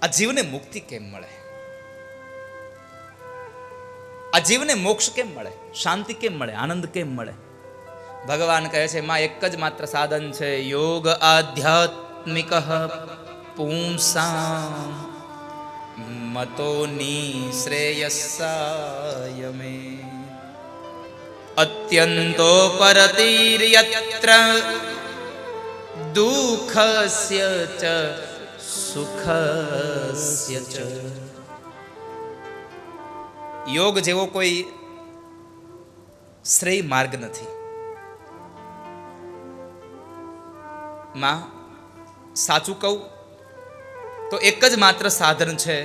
આ જીવને મુક્તિ કેમ મળે? આ જીવને મોક્ષ કેમ મળે? શાંતિ કેમ મળે? આનંદ કેમ મળે? ભગવાન કહે છે માં એક જ માત્ર સાધન છે, યોગ આધ્યાત્મિક પુંસામ મતો નિશ્રેયસાય મે અત્યંતો પરતિર્યત્ર દુઃખસ્ય ચ સુખસ્ય ચ. યોગ જેવો કોઈ શ્રેય માર્ગ નથી. માં સાચું કહું તો એક જ માત્ર સાધન છે,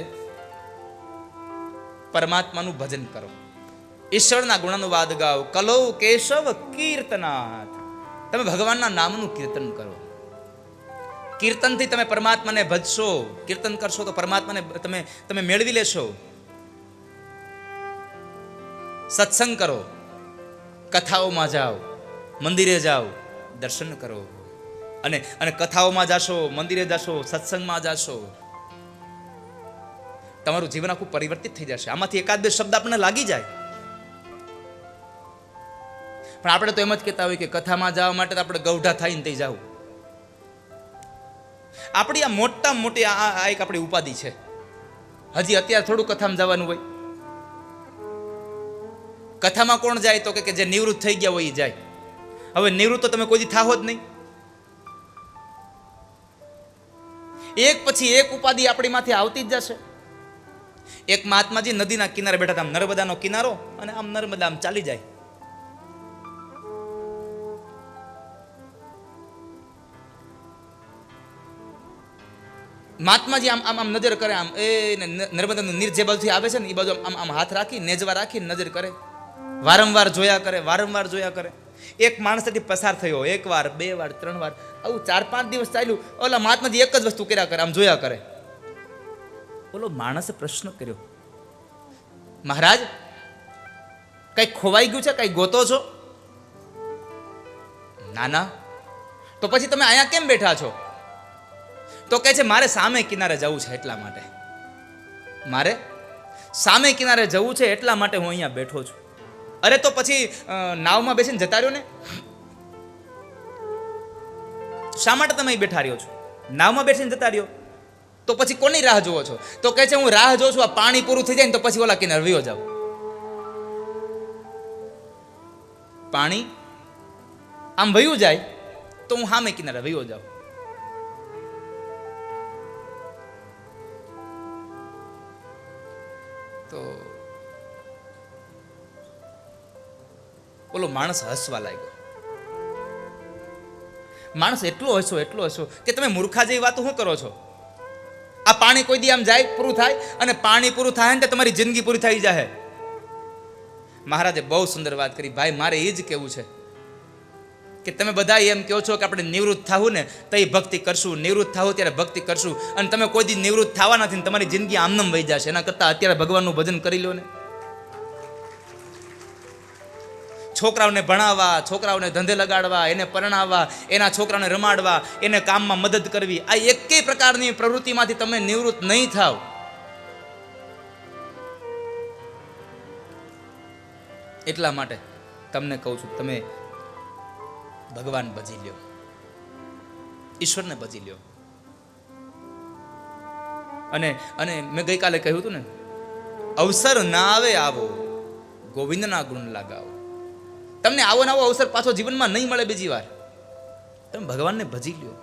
પરમાત્માનું ભજન કરો, ઈશ્વરના ગુણાનુવાદ ગાઓ. કલો કેશવ કીર્તનાથ, તમે ભગવાનના નામનું કીર્તન કરો. કીર્તનથી તમે પરમાત્માને ભજશો, કીર્તન કરશો તો પરમાત્માને તમે મેળવી લેશો. સત્સંગ કરો, કથાઓમાં જાઓ, મંદિરે જાઓ, દર્શન કરો. અને કથાઓમાં જાશો, મંદિરે જાશો, સત્સંગમાં જાશો, તમારું જીવન આખું પરિવર્તિત થઈ જશે. આમાંથી એકાદ બે શબ્દ આપણને લાગી જાય. પણ આપણે તો એમ જ કહેતા હોય કે કથામાં જવા માટે આપણે ગૌઢા થઈને ત્યાં જાવ. આપણી આ મોટા મોટી આ એક આપણી ઉપાધિ છે. હજી અત્યારે થોડું કથામાં જવાનું હોય. કથામાં કોણ જાય તો કે જે નિવૃત્ત થઈ ગયા હોય એ જાય. હવે નિવૃત્ત તો તમે કોઈ દી થાહો જ નહીં. એક પછી એક ઉપાધિ આપણી માથે આવતી જ જશે. એક મહાત્માજી નદીના કિનારે બેઠા હતા, આમ નર્મદાનો કિનારો, અને આમ નર્મદા આમ ચાલી જાય. મહાત્માજી આમ આમ આમ નજર કરે, આમ એ નર્મદાનું નીર જે બાજુથી આવે છે ને એ બાજુ આમ આમ હાથ રાખી નેજવા રાખી નજર કરે, વારંવાર જોયા કરે, વારંવાર જોયા કરે. એક માણસથી પસાર થયો, એક વાર, બે વાર, ત્રણ વાર, આવું 4-5 દિવસ ચાલ્યું. ઓલા મહાત્માજી એક જ વસ્તુ કર્યા કરે, આમ જોયા કરે. ઓલો માણસે પ્રશ્ન કર્યો, મહારાજ કઈ ખોવાઈ ગયું છે, કઈ ગોતો છો? ના ના. તો પછી તમે અહીંયા કેમ બેઠા છો? તો કહે છે મારે સામે કિનારે જવું છે એટલા માટે. મારે સામે કિનારે જવું છે એટલા માટે હું અહીંયા બેઠો છું. અરે તો પછી નાવમાં બેસીને જતા રહ્યો ને. શા માટે તમે અહીં બેઠા રહ્યો છો? નાવમાં બેસીને જતા રહ્યો તો પછી કોની રાહ જોવો છો? તો કહે છે હું રાહ જોઉં છું આ પાણી પૂરું થઈ જાય ને તો પછી ઓલા કિનારે વયો જાવ. પાણી આમ વયું જાય તો હું સામે કિનારે વયો જાઉં. તો ઓલો માણસ હસવા લાગ્યો. માણસ એટલો હસ્યો કે તમે મૂર્ખા જેવી વાતો શું કરો છો? આ પાણી કોઈ દી આમ જાય, પૂરું થાય, અને પાણી પૂરું થાય ને તમારી જિંદગી પૂરી થઈ જાય. મહારાજે બહુ સુંદર વાત કરી. ભાઈ મારે એ જ કહેવું છે કે તમે બધા એમ કહો છો કે આપણે નિવૃત્ત થવું ને તો એ ભક્તિ કરશું, નિવૃત્ત થવું ત્યારે ભક્તિ કરશું, અને તમે કોઈ દી નિવૃત્ત થવા નથી ને તમારી જિંદગી આમનામ વહી જશે. એના કરતાં અત્યારે ભગવાનનું ભજન કરી લો ને. છોકરાઓને ભણાવવા, છોકરાઓને ધંધે લગાડવા, એને પરણાવવા, એના છોકરાઓને રમાડવા, એને કામમાં મદદ કરવી, આ એકેય પ્રકારની પ્રવૃત્તિમાંથી તમે નિવૃત્ત નહીં થાવ. એટલા માટે તમને કહું છું તમે ભગવાન ભજી લ્યો, ઈશ્વરને ભજી લ્યો. અને મેં ગઈકાલે કહ્યું હતું ને, અવસર ના આવે આવો, ગોવિંદના ગુણ લગાવો. તમને આવો નવો અવસર પાછો જીવનમાં નહીં મળે બીજી વાર. તમે ભગવાનને ભજી લ્યો.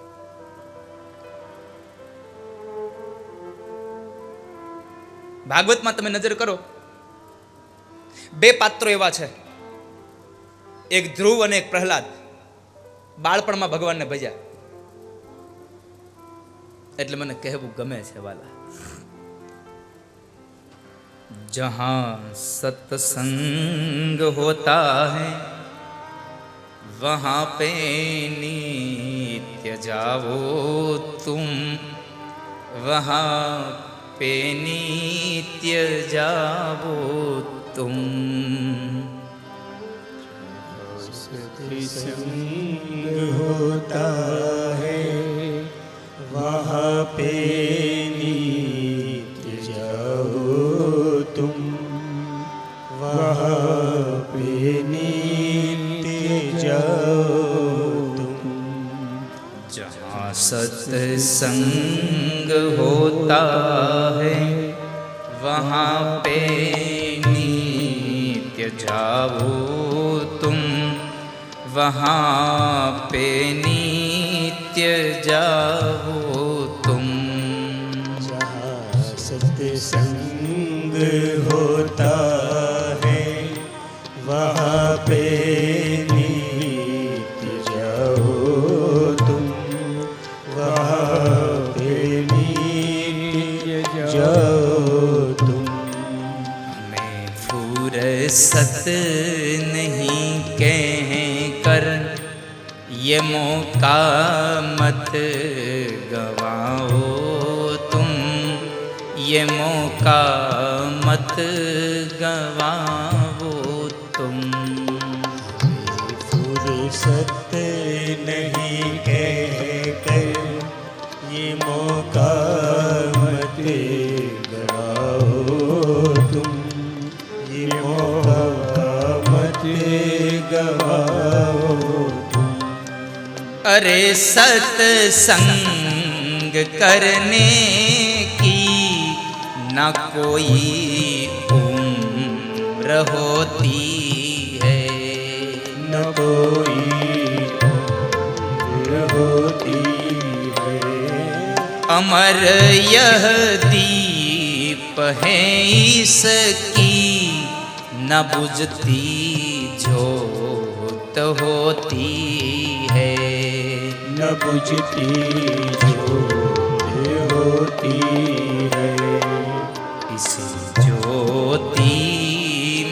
ભાગવતમાં તમે નજર કરો, 2 પાત્રો એવા છે, એક ધ્રુવ અને એક પ્રહલાદ. બાળપણમાં ભગવાનને ભજ્યા એટલે મને કહેવું ગમે છે વાલા. जहाँ सत्संग होता है वहाँ पे नित्य जाओ तुम, वहाँ पे नित्य जाओ तुम. सत्संग होता है वहाँ पे सत्संग होता है वहाँ पे नित्य जाओ तुम, वहाँ पे नित्य जाओ तुम। जहाँ सत्संग होता है वहाँ पे नित्य जाओ तुम, वहाँ पे नित्य जाओ तुम। हमें फुर्सत नहीं कह कर ये मौका मत गवाओ तुम, ये मौका मत गवाओ तुम। फुर्सत नहीं कह कर ये मौका मत गवाओ तुम, ये मौका मत गवाओ तुम। अरे सत्संग करने की न कोई उम्र होती है, न कोई उम्र होती है। अमर यह दीप है इसकी न बुझती ज्योत होती है, न बुझती ज्योत होती है। इस ज्योति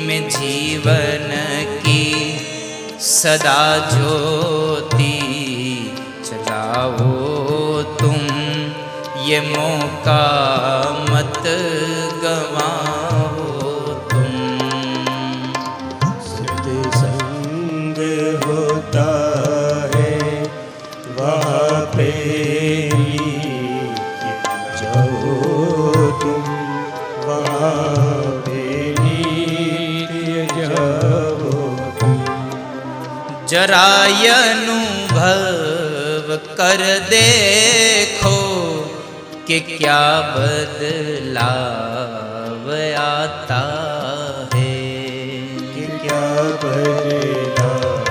में जीवन की सदा ज्योति जलाओ तुम, ये मौका मत गवाओ तुम। सत्संग होता है वहाँ पे नित्य जाओ तुम, वहाँ पे नित्य जाओ तुम। जरा ये अनुभव कर देखो कि क्या बदलाव आता है, कि क्या बदलाव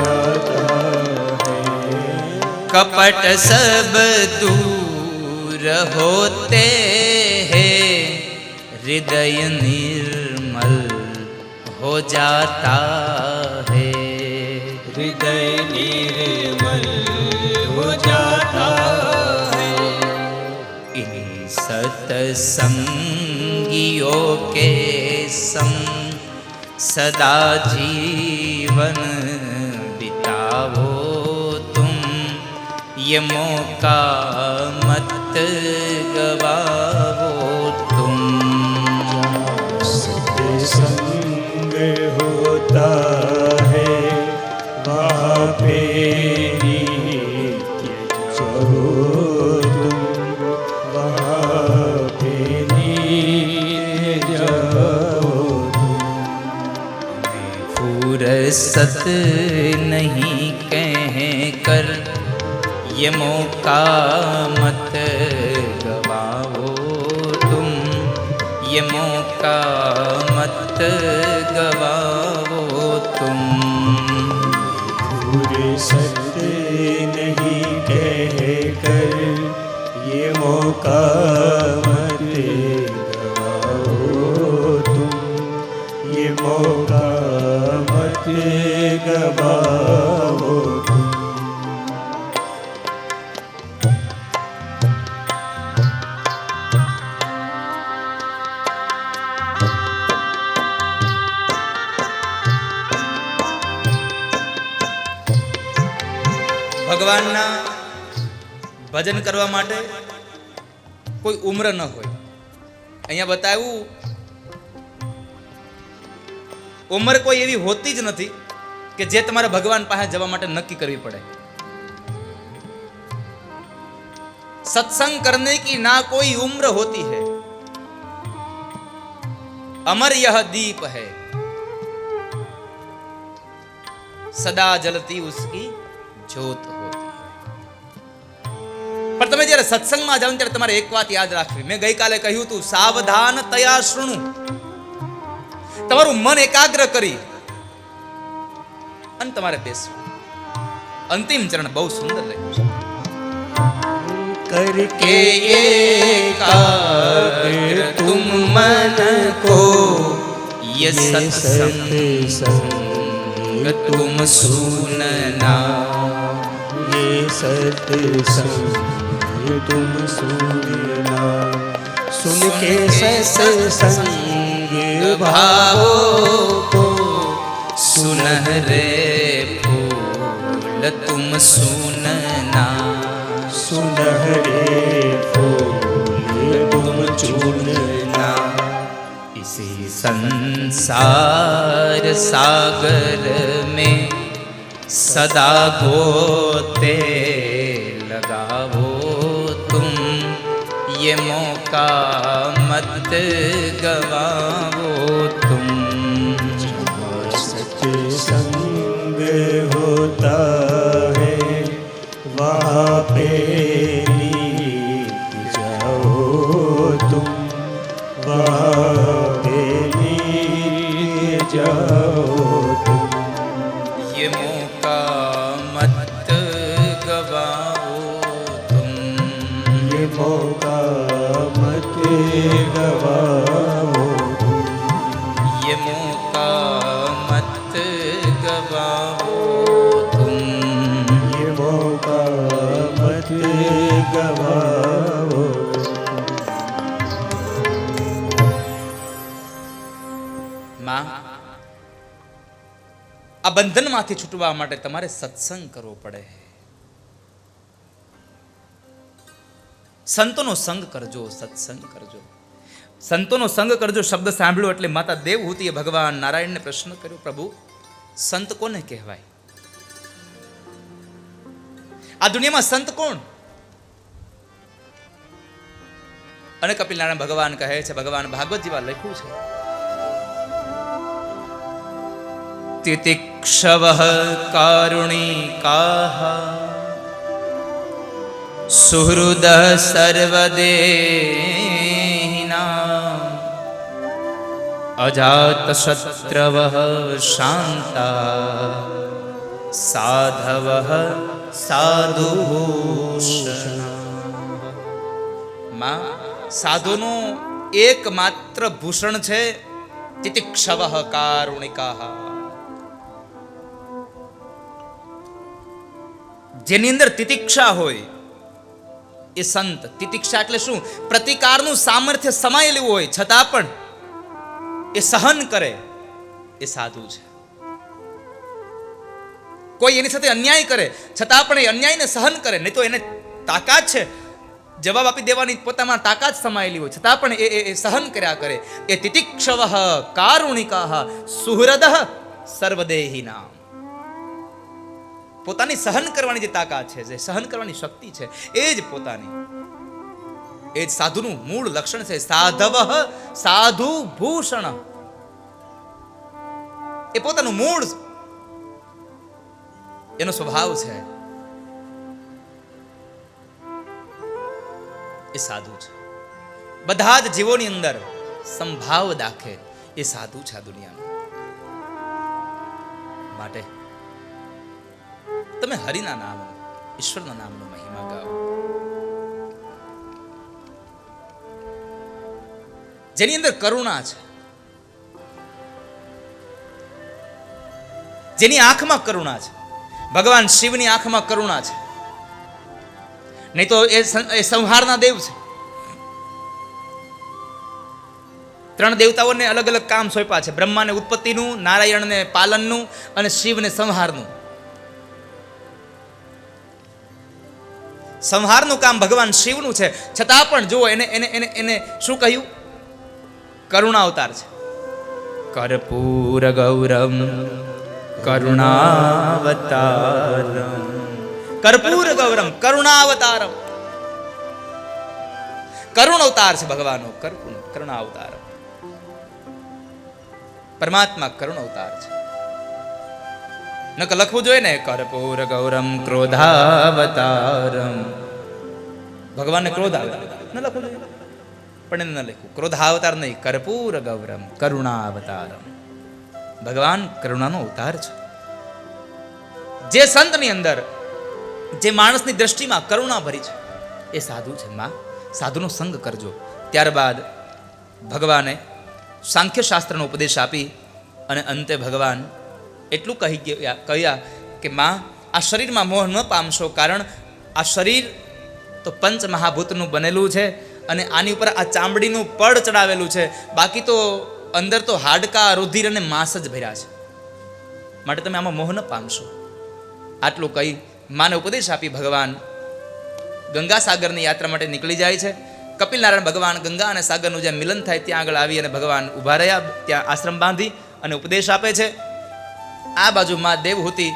आता है। कपट सब दूर होते हैं, हृदय निर्मल हो जाता है, हृदय निर्मल हो जाता है। इन सत्संगियों के संग सदा जीवन बिताओ तुम, ये मौका मत गवाओ तुम। सत्संग होता है वहाँ पे नित्य जाओ तुम, वहाँ पे नित्य जाओ तुम। फुर्सत नहीं कह कर ये मौका मत गवाओ तुम, ये मौका मत गवाओ तुम। फुर्सत नहीं कह कर ये मौका मत गवाओ तुम, ये मौका मत गवाओ तुम। ભગવાનના ભજન કરવા માટે કોઈ ઉંમર ન હોય. અહીંયા બતાવ્યું ઉંમર કોઈ એવી હોતી જ નથી કે જે તમારે ભગવાન પાસે જવા માટે નક્કી કરવી પડે. सत्संग करने की ना कोई उम्र होती है, अमर यह दीप है, सदा जलती उसकी ज्योत होती है। પણ તમે જ્યારે સત્સંગમાં જાઓ ત્યારે તમારે એક વાત યાદ રાખવી. મેં ગઈકાલે કહ્યું હતું, સાવધાન તયા શૃણુ. તમારું મન એકાગ્ર કરી અને તમારે બેસવું. અંતિમ ચરણ બહુ સુંદર લખ્યું છે. करके एकाग्र तुम मन को ये सत्संग तुम सुनना. ये सत्संग तुम सुनना. सुन के सत्संग भावो को सुनहरे फूल तुम सुनना. सुनहरे फूल तुम चुनना. इसी संसार सागर में सदा गोते लगाओ तुम. ये मौका मत गवाओ तुम. सत्संग होता है वहाँ पे नीत जाओ तुम. वहाँ पे नीत जाओ तुम. ये मौका मत गवाओ तुम. ये मौका मत गवाओ तुम. ये मौका मत गवाओ तुम. ये मौका मत गवाओ. માં, આ બંધનમાંથી છૂટવા માટે તમારે સત્સંગ કરવો પડે. સંતોનો સંગ કરજો, સત્સંગ કરજો. સંતોનો સંગ કરજો શબ્દ સાંભળ્યો એટલે માતા દેવહૂતિએ ભગવાન નારાયણને પ્રશ્ન કર્યો, પ્રભુ સંત કોને કહેવાય? આ દુનિયામાં સંત કોણ? અને કપિલ નારાયણ ભગવાન કહે છે, ભગવાન ભાગવત જેવા લખ્યું છે, તિતિક્ષવઃ કારુણિકાઃ સુહૃદઃ સર્વદેહિનાં અજાતશત્રવઃ શાન્તા સાધવઃ સાધુભૂષણાં. માં, સાધુનો એકમાત્ર ભૂષણ છે તિતિક્ષવઃ કારુણિકાઃ. જેની અંદર તિતિક્ષા હોય એ સંત. તિતિક્ષા એટલે શું? પ્રતિકારનું સામર્થ્ય સમાયેલું હોય છતાં પણ એ સહન કરે, એ સાધુ છે. કોઈ એની સાથે અન્યાય કરે છતાં પણ એ અન્યાયને સહન કરે, નહીં તો એને તાકાત છે જવાબ આપી દેવાની, પોતામાં તાકાત સમાયેલી હોય છતાં પણ એ સહન કર્યા કરે. એ તિતિક્ષવઃ કારુણિકાઃ સુહૃદઃ સર્વદેહિનાં. પોતાની સહન કરવાની જે તાકાત છે, જે સહન કરવાની શક્તિ છે, એ જ પોતાની, એ જ સાધુનું મૂળ લક્ષણ છે. સાધવઃ સાધુ ભૂષણ. એ પોતાનું મૂળ એનો સ્વભાવ છે, એ સાધુ છે. બધા જ જીવોની અંદર સંભાવ દાખે એ સાધુ છે આ દુનિયામાં. માટે તમે હરિના નામ, ઈશ્વરના નામનો મહિમા ગાઓ. જેની અંદર કરુણા છે, જેની આંખમાં કરુણા છે. ભગવાન શિવની આંખમાં કરુણા છે, નહીં તો એ સંહારના દેવ છે. 3 દેવતાઓને અલગ અલગ કામ સોંપ્યા છે. બ્રહ્માને ઉત્પત્તિનું, નારાયણને પાલનનું અને શિવને સંહારનું. સંહારનું કામ ભગવાન શિવનું છે, છતાં પણ જુઓ એને એને એને એને શું કહ્યું? કરુણા અવતાર છે. કર્પૂર ગૌરમ કરુણાવતારમ. કર્પૂર ગૌરમ કરુણાવતારમ. કરુણ અવતાર છે ભગવાનનો. કરુણા અવતાર. પરમાત્મા કરુણ અવતાર છે. નક લખવું જોઈએ ને, કર્પૂર ગૌરમ ક્રોધાવતારમ ભગવાનને ક્રોધ આવે ન લખવું જોઈએ, પણ એને ન લખવું. ક્રોધાવતાર નહીં, કર્પૂર ગૌરમ કરુણા અવતારમ. ભગવાન કરુણાનો અવતાર છે. જે સંતની અંદર, જે માણસની દ્રષ્ટિમાં કરુણા ભરી છે એ સાધુ છે. માં સાધુનો સંગ કરજો. ત્યારબાદ ભગવાને સાંખ્ય શાસ્ત્રનો ઉપદેશ આપી અને અંતે ભગવાન એટલું કહ્યા કે માં આ શરીરમાં મોહ ન પામશો, કારણ આ શરીર તો પંચ મહાભૂતનું બનેલું છે અને આની ઉપર આ ચામડીનું પડ ચડાવેલું છે, બાકી તો અંદર તો હાડકા, રુધિર અને માંસ જ ભર્યા છે, માટે તમે આમાં મોહ ન પામશો. આટલું કહી માને ઉપદેશ આપી ભગવાન ગંગા સાગરની યાત્રા માટે નીકળી જાય છે. કપિલ નારાયણ ભગવાન ગંગા અને સાગરનું જ્યાં મિલન થાય ત્યાં આગળ આવી અને ભગવાન ઊભા રહ્યા, ત્યાં આશ્રમ બાંધી અને ઉપદેશ આપે છે. આ બાજુ માં દેવહૂતિ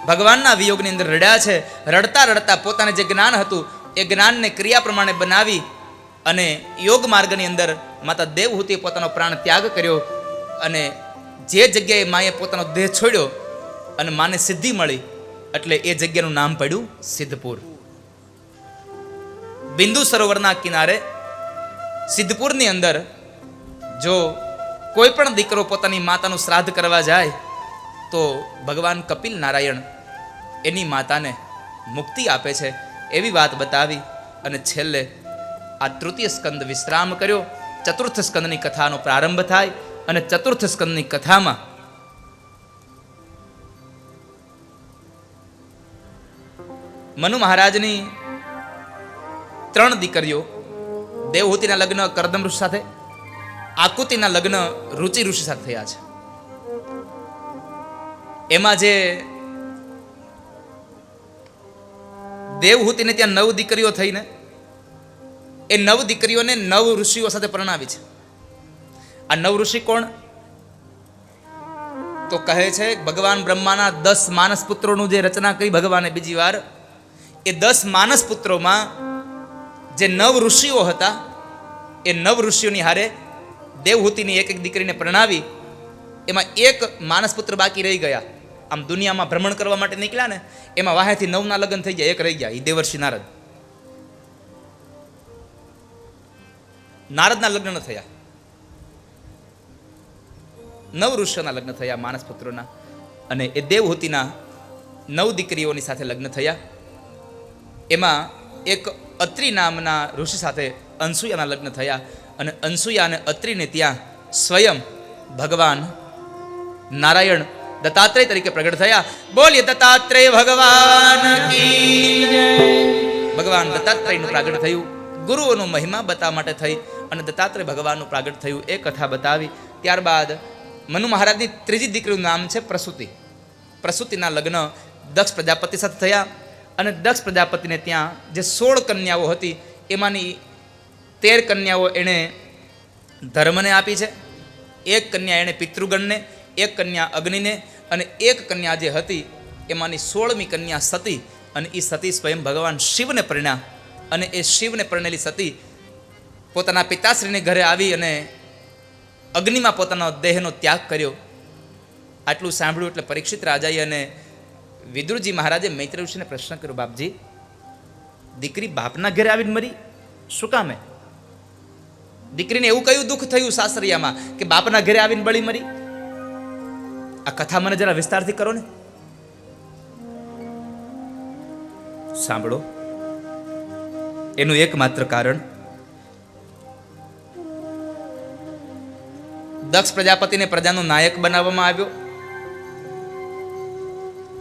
ભગવાનના વિયોગની અંદર રડ્યા છે. રડતા રડતા પોતાને જે જ્ઞાન હતું એ જ્ઞાનને ક્રિયા પ્રમાણે બનાવી અને યોગ માર્ગની અંદર માતા દેવહૂતિએ પોતાનો પ્રાણ ત્યાગ કર્યો અને જે જગ્યાએ માએ પોતાનો દેહ છોડ્યો અને માને સિદ્ધિ મળી એટલે એ જગ્યાનું નામ પડ્યું સિદ્ધપુર. બિંદુ સરોવરના કિનારે સિદ્ધપુરની અંદર જો કોઈ પણ દીકરો પોતાની માતાનું શ્રાદ્ધ કરવા જાય તો ભગવાન કપિલ નારાયણ એની માતાને મુક્તિ આપે છે, એવી વાત બતાવી અને છેલ્લે આ તૃતીય સ્કંદ વિશ્રામ કર્યો. ચતુર્થ સ્કંદની કથાનો પ્રારંભ થાય અને ચતુર્થ સ્કંદની કથામાં મનુ મહારાજની 3 દીકરીઓ, દેવહૂતિના લગ્ન કરદમ ઋષિ સાથે, આકુતિના લગ્ન રુચિ ઋષિ સાથે થયા છે. એમાં જે દેવહૂતિને ત્યાં 9 દીકરીઓ થઈને એ 9 દીકરીઓને 9 ઋષિઓ સાથે પરણાવી છે. આ 9 ઋષિ કોણ? તો કહે છે ભગવાન બ્રહ્માના 10 માનસ પુત્રોનું જે રચના કરી ભગવાને બીજી વાર, એ 10 માનસ પુત્રોમાં જે 9 ઋષિઓ હતા એ 9 ઋષિઓની હારે દેવહૂતિની એક દીકરીને પરણાવી. એમાં એક માનસ પુત્ર બાકી રહી ગયા. આમ દુનિયામાં ભ્રમણ કરવા માટે નીકળ્યા ને, એમાં વાહેથી 9ના લગ્ન થઈ ગયા, એક રહી ગયા, એ દેવર્ષિ નારદ. નારદના લગ્ન ન થયા, 9 ઋષિઓના લગ્ન થયા માનસ પુત્રોના, અને એ દેવહૂતિના 9 દીકરીઓની સાથે લગ્ન થયા. એમાં એક અત્રિ નામના ઋષિ સાથે અનસુયાના લગ્ન થયા અને અનસુયા અને અત્રિને ત્યાં સ્વયં ભગવાન નારાયણ દત્તાત્રેય તરીકે પ્રગટ થયા. બોલીએ દત્તાત્રેય ભગવાન કી જય. ભગવાન દત્તાત્રેયનું પ્રાગટ થયું, ગુરુઓનો મહિમા બતાવવા માટે થઈ અને દત્તાત્રેય ભગવાનનું પ્રાગટ થયું, એ કથા બતાવી. ત્યારબાદ મનુ મહારાજની 3જી દીકરીનું નામ છે પ્રસૂતિ. પ્રસૂતિના લગ્ન દક્ષ પ્રજાપતિ સાથે થયા અને દક્ષ પ્રજાપતિને ત્યાં જે 16 કન્યાઓ હતી એમાંની 13 કન્યાઓ એણે ધર્મને આપી છે, 1 કન્યા એણે પિતૃગણને, 1 કન્યા અગ્નિને અને 1 કન્યા જે હતી એમાંની 16મી કન્યા સતી, અને એ સતી સ્વયં ભગવાન શિવને પરણ્યા. અને એ શિવને પરણેલી સતી પોતાના પિતાશ્રીને ઘરે આવી અને અગ્નિમાં પોતાનો દેહનો ત્યાગ કર્યો. આટલું સાંભળ્યું એટલે પરીક્ષિત રાજાએ અને વિદુરજી મહારાજે મૈત્ર ઋષિને પ્રશ્ન કર્યો, બાપજી, દીકરી બાપના ઘરે આવીને મરી, શું કામે? દીકરીને એવું કયું દુઃખ થયું સાસરિયામાં કે બાપના ઘરે આવીને બળી મરી? આ કથા મને જરા વિસ્તારથી કરો ને. સાંભળો, એનું એકમાત્ર કારણ દક્ષ પ્રજાપતિને પ્રજાનો નાયક બનાવવામાં આવ્યો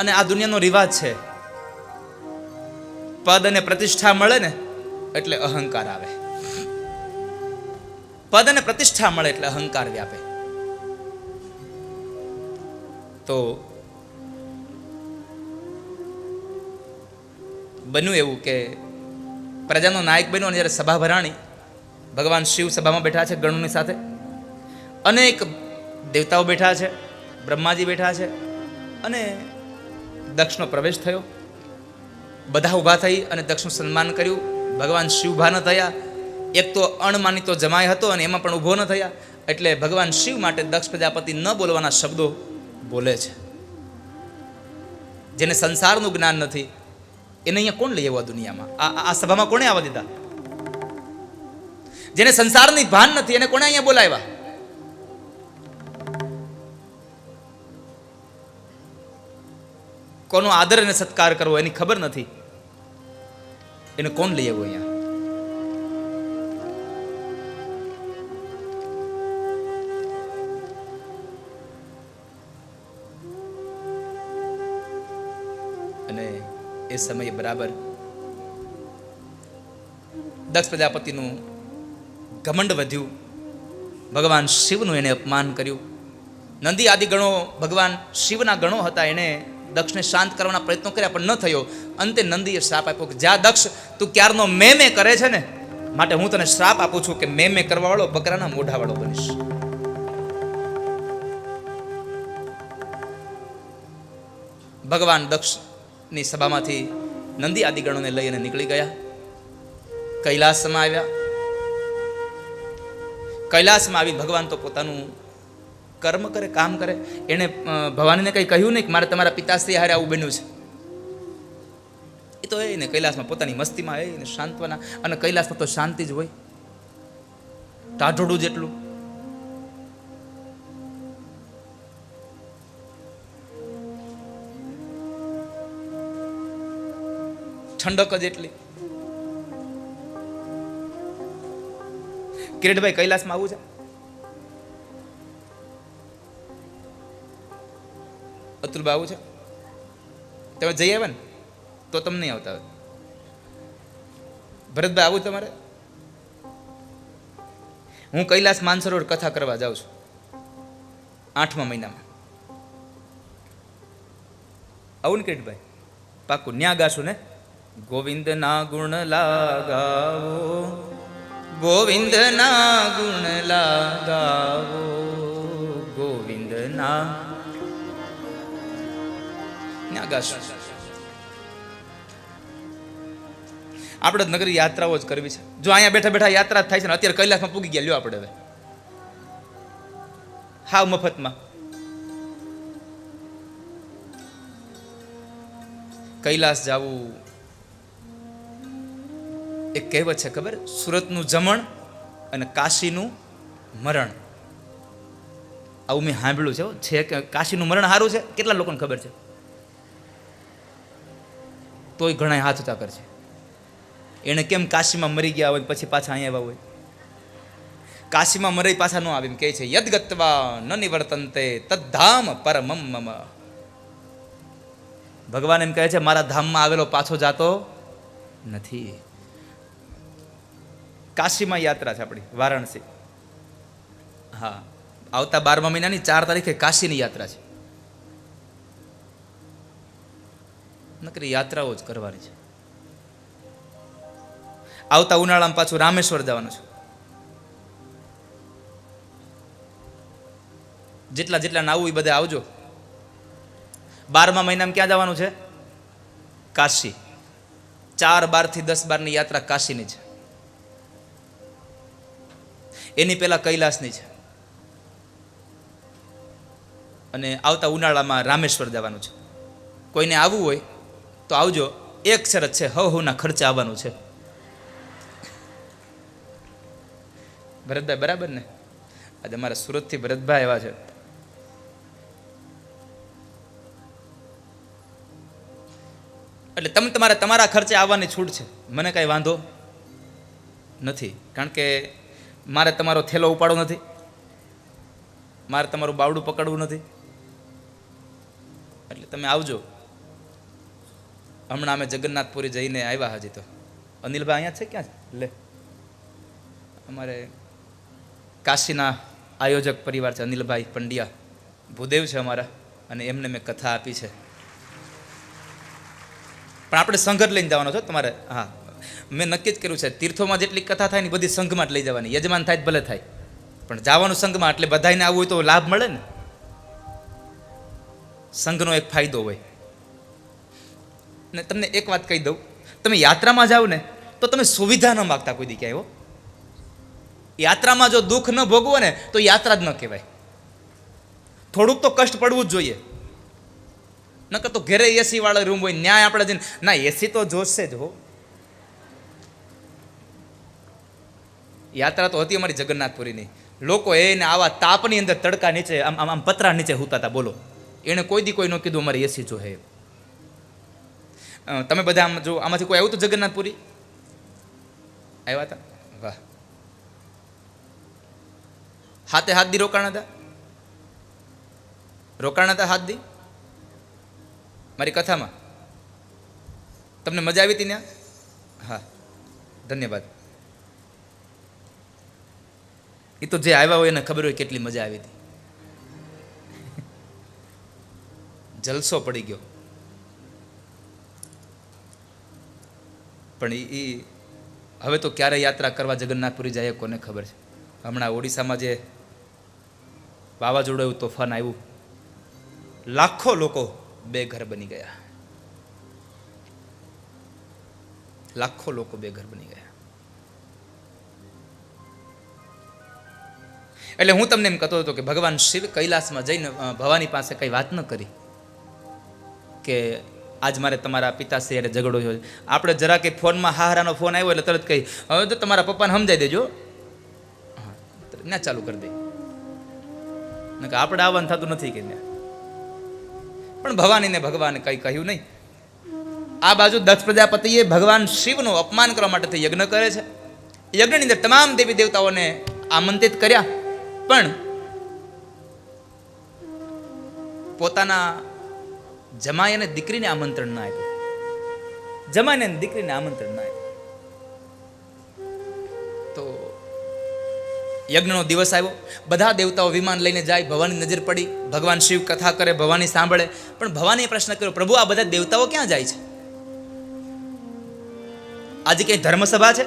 અને આ દુનિયાનો રિવાજ છે, પદ અને પ્રતિષ્ઠા મળે ને એટલે અહંકાર આવે, પદ અને પ્રતિષ્ઠા મળે એટલે અહંકાર વ્યાપે. તો બન્યું એવું કે પ્રજાનો નાયક બન્યો અને જ્યારે સભા ભરાણી, ભગવાન શિવ સભામાં બેઠા છે ગણોની સાથે, અનેક દેવતાઓ બેઠા છે, બ્રહ્માજી બેઠા છે, અને દક્ષનો પ્રવેશ થયો. બધા ઊભા થઈ અને દક્ષનું સન્માન કર્યું. ભગવાન શિવ ઊભા ન થયા, એક તો અણમાનીતો જમાઈ હતો અને એમાં પણ ઊભો ન થયા, એટલે ભગવાન શિવ માટે દક્ષ પ્રજાપતિ ન બોલવાના શબ્દો બોલે છે. જેને સંસારનું જ્ઞાન નથી એને અહીંયા કોણ લઈ આવ્યા દુનિયામાં? આ સભામાં કોણે આવવા દીધા? જેને સંસારની ભાન નથી એને કોણે અહીંયા બોલાવ્યા? કોનો આદર અને સત્કાર કરવો એની ખબર નથી, એને કોણ લઈ આવ્યો અહીંયા? અને એ સમયે બરાબર દક્ષ પ્રજાપતિનું ઘમંડ વધ્યું, ભગવાન શિવનું એને અપમાન કર્યું. નંદી આદિ ગણો ભગવાન શિવના ગણો હતા, એને દક્ષને શાંત કરવાના પ્રયત્નો કર્યા પણ ન થયો. અંતે નંદીએ શ્રાપ આપ્યો કે જા દક્ષ, તું ક્યારનો મેં કરે છે ને, માટે હું તને શ્રાપ આપું છું કે મેં કરવા વાળો બકરાના મોઢા વાળો બનીશ. ભગવાન દક્ષની સભામાંથી નંદી આદિ ગણોને લઈ અને નીકળી ગયા, કૈલાસમાં આવ્યા. કૈલાસમાં આવી ભગવાન તો પોતાનું કર્મ કરે, કામ કરે. એને ભવાનીને કંઈ કહ્યું નહીં કે મારે તમારા પિતાશ્રી હારે આવું બન્યું છે. એ તો એને કૈલાસમાં પોતાની મસ્તીમાં એને શાંતવાના, અને કૈલાસમાં તો શાંતિ જ હોય, ટાઢોડું જેટલું. ઠંડક જ એટલી. કિરીટભાઈ, કૈલાસમાં આવું છે? અતુલભાઈ આવું છે? તમે જઈ આવ્યા ને તો તમને નહીં આવતા. ભરતભાઈ આવું તમારે? હું કૈલાસ માનસરોવર કથા કરવા જાઉં છું 8મા મહિનામાં. આવું ને કિરીટભાઈ? પાકું ન્યા ગાશું ને? ગોવિંદના ગુણ લાગાવો, ગોવિંદના ગુણ લાગાવો, ગોવિંદના ગાશું. આપણે નગરી યાત્રાઓ જ કરવી છે. જો અહીંયા બેઠા બેઠા યાત્રા થાય છે ને, અત્યારે કૈલાસમાં પૂગી ગયા લ્યો આપણે હવે, હાવ મફતમાં. કૈલાસ જાવું એક કહેવત છે ખબર? સુરતનું જમણ અને કાશીનું મરણ. આવું મેં સાંભળ્યું છે કે કાશીનું મરણ સારું છે. કેટલા લોકોને ખબર છે? તોય ઘણા હાથ ઊંચા કરશે. એને કેમ કાશીમાં મરી ગયા હોય પછી પાછા અહીંયા આવ્યા હોય? કાશીમાં મરી પાછા ન આવે એમ કહે છે, યદ્ગત્વા ન નિવર્તન્તે તદ્ધામ પરમમ મમ. ભગવાન એમ કહે છે, મારા ધામમાં આવેલો પાછો જાતો નથી. કાશીમાં યાત્રા છે આપણી, વારાણસી. હા, આવતા 12મા મહિનાની 4 તારીખે કાશીની યાત્રા છે. નકરી યાત્રાઓ જ કરવાની છે. આવતા ઉનાળામાં પાછું રામેશ્વર જવાનું છે. જેટલા જેટલા આવું એ બધા આવજો. 12મા મહિનામાં ક્યાં જવાનું છે? કાશી. 4/12 થી 10/12 યાત્રા કાશીની છે. એની પહેલા કૈલાસની છે. અને આવતા ઉનાળામાં રામેશ્વર જવાનું છે. કોઈને આવવું હોય તો આવજો. એક શરત છે, હવના ખર્ચે આવવાનું છે. ભરતભાઈ બરાબર ને? આજે અમારા સુરતથી ભરતભાઈ આવ્યા છે. એટલે તમે તમારા ખર્ચે આવવાની છૂટ છે. મને કાંઈ વાંધો નથી, કારણ કે મારે તમારો થેલો ઉપાડવો નથી, મારે તમારું બાવડું પકડવું નથી. એટલે તમે આવજો. હમણાં અમે જગન્નાથપુરી જઈને આવ્યા. હજી તો અનિલભાઈ અહીંયા છે? ક્યાં છે? લે, અમારે કાશીના આયોજક પરિવાર છે, અનિલભાઈ પંડ્યા, ભૂદેવ છે અમારા, અને એમને મેં કથા આપી છે. પણ આપણે સંઘ લઈને જવાનો છો તમારે. હા, મેં નક્કી જ કર્યું છે, તીર્થોમાં જેટલી કથા થાય ને બધી સંઘમાં જ લઈ જવાની. યજમાન થાય ભલે થાય, પણ જવાનું સંઘમાં. એટલે બધાને આવવું હોય તો લાભ મળે ને. સંઘનો એક ફાયદો હોય. ને તમને એક વાત કહી દઉં, તમે યાત્રામાં જાઓ ને તો તમે સુવિધા ન માગતા કોઈ દી ક્યાંય. હો, યાત્રામાં જો દુઃખ ન ભોગવો ને તો યાત્રા જ ન કહેવાય. થોડુંક તો કષ્ટ પડવું જ જોઈએ. નકર તો ઘરે એસી વાળો રૂમ હોય, ન્યાય આપણે જઈને ના એસી તો જોશે જ. હો, યાત્રા તો હતી અમારી જગન્નાથપુરીની. લોકો એને આવા તાપની અંદર તડકા નીચે આમ આમ આમ પતરા નીચે સૂતા હતા. બોલો, એણે કોઈ દી કોઈ ન કીધું અમારે એસી જો હે. તમે બધા આમ જો, આમાંથી કોઈ આવ્યું હતું જગન્નાથપુરી? આવ્યા હતા? વાહ. હાથે હાથ દી રોકાણા હતા? રોકાણા હતા હાથ દી મારી કથામાં? તમને મજા આવી હતી ત્યાં? હા, ધન્યવાદ. એ તો જે આવ્યા હોય એને ખબર હોય કેટલી મજા આવી હતી. જલસો પડી ગયો. પણ એ હવે તો ક્યારે યાત્રા કરવા જગન્નાથપુરી જાય કોને ખબર છે. હમણાં ઓડિશામાં જે વાવાઝોડું એવું તોફાન આવ્યું, લાખો લોકો બેઘર બની ગયા. લાખો લોકો બેઘર બની ગયા. એટલે હું તમને એમ કહેતો હતો કે ભગવાન શિવ કૈલાસમાં જઈને ભવાની પાસે કઈ વાત ન કરી કે આજ મારે તમારા પિતાશ્રી હારે ઝઘડો થયો. આપણે જરા કે ફોનમાં હારાનો ફોન આવ્યો એટલે તરત કહી, હવે તો તમારા પપ્પાને સમજાઈ દેજો. હા, ના ચાલુ કરી દે. આપણે આવવાનું થતું નથી કે પણ ભવાનીને ભગવાને કંઈ કહ્યું નહીં. આ બાજુ દક્ષ પ્રજાપતિએ ભગવાન શિવનું અપમાન કરવા માટે યજ્ઞ કરે છે. યજ્ઞની અંદર તમામ દેવી દેવતાઓને આમંત્રિત કર્યા, પણ પોતાના જમાઈ અને દીકરીને આમંત્રણ ના આપ્યું. જમાઈને દીકરીને આમંત્રણ ના આપ્યું. તો યજ્ઞનો દિવસ આવ્યો, બધા દેવતાઓ વિમાન લઈને જાય. ભવાની નજર પડી, ભગવાન શિવ કથા કરે, ભવાની સાંભળે. પણ ભવાનીએ પ્રશ્ન કર્યો, પ્રભુ આ બધા દેવતાઓ ક્યાં જાય છે? આજે કઈ ધર્મસભા છે?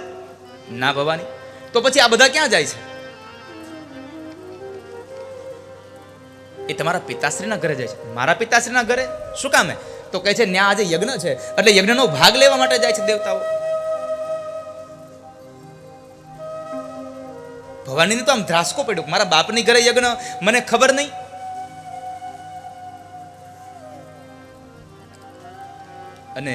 ના ભવાની. તો પછી આ બધા ક્યાં જાય છે? એ તમારા પિતાશ્રીના ઘરે જાય છે. મારા પિતાશ્રીના ઘરે શું કામ? તો કહે છે ત્યાં આજે યજ્ઞ છે, એટલે યજ્ઞનો ભાગ લેવા માટે જાય છે દેવતાઓ. ભવાનીને તો આમ ધ્રાસકો પડ્યો, મારા બાપની ઘરે યજ્ઞ, મને ખબર નહીં. અને